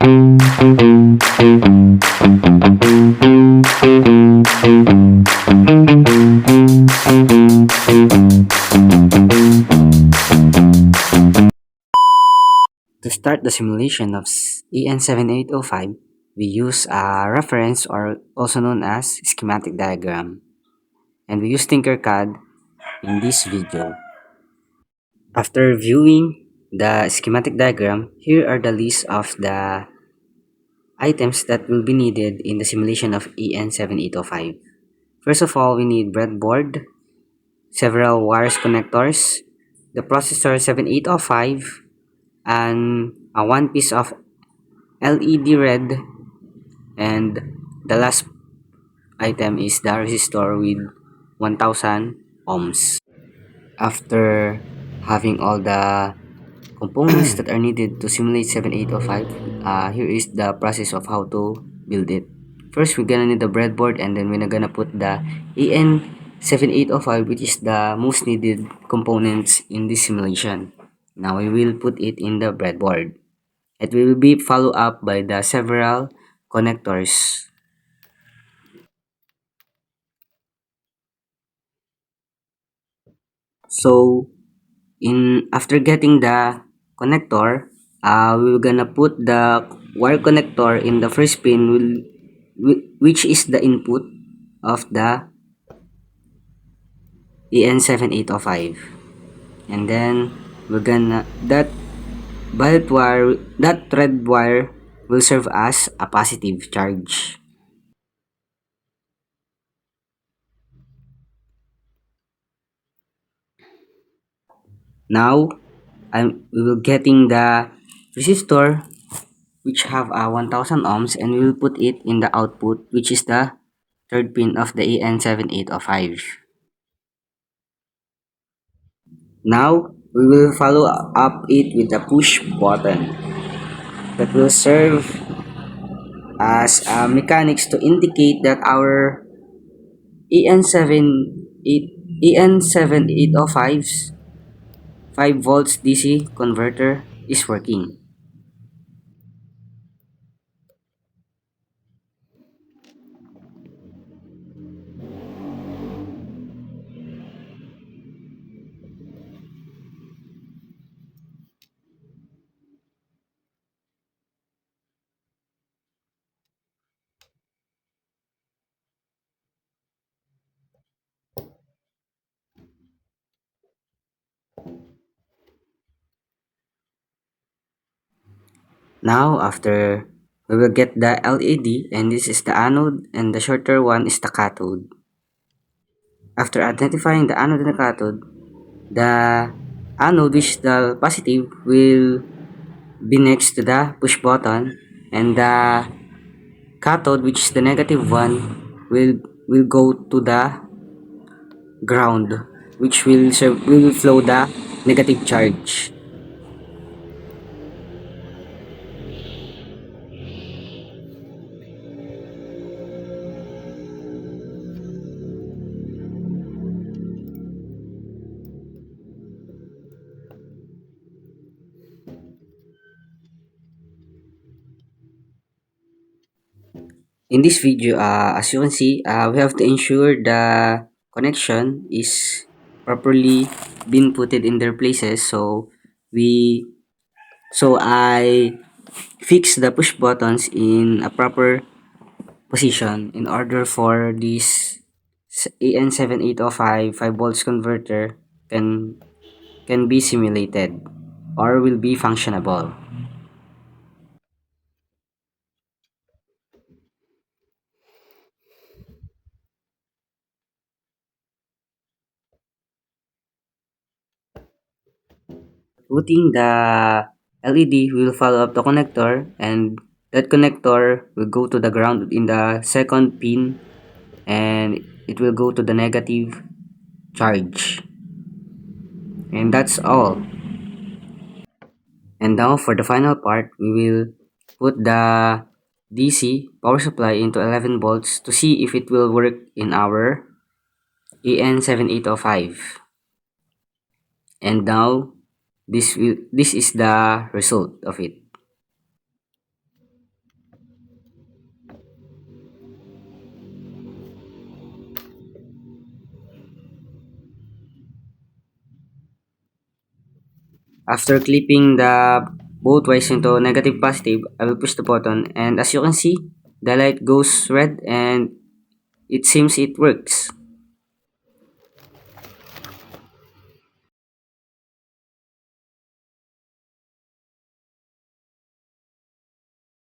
To start the simulation of EN7805, we use a reference or also known as schematic diagram, and we use Tinkercad in this video. After viewing the schematic diagram, here are the list of the items that will be needed in the simulation of EN7805. First of all, we need breadboard, several wires connectors, the processor 7805, and a one piece of LED red, and the last item is the resistor with 1000 ohms. After having all the components that are needed to simulate 7805, here is the process of how to build it. First, we're gonna need the breadboard, and then we're gonna put the EN7805, which is the most needed components in this simulation. Now we will put it in the breadboard. It will be followed up by the several connectors. So in after getting the connector, we're gonna put the wire connector in the first pin, which is the input of the EN7805, and then we're gonna that red wire will serve as a positive charge. Now we will getting the resistor, which have a 1000 ohms, and we will put it in the output, which is the third pin of the EN7805. Now we will follow up it with the push button that will serve as mechanics to indicate that our EN7805's 5 volts DC converter is working. Now after, we will get the LED, and this is the anode, and the shorter one is the cathode. After identifying the anode and the cathode, the anode, which is the positive, will be next to the push button, and the cathode, which is the negative one, will go to the ground, which will flow the negative charge. In this video, as you can see, we have to ensure the connection is properly been putted in their places. We so I fix the push buttons in a proper position in order for this EN7805 5 volts converter can be simulated or will be functionable. Putting the LED, will follow up the connector, and that connector will go to the ground in the second pin, and it will go to the negative charge. And that's all. And now for the final part, we will put the DC power supply into 11 volts to see if it will work in our EN7805. And now this is the result of it. After clipping the both wires into negative positive, I will push the button, and as you can see, the light goes red and it seems it works.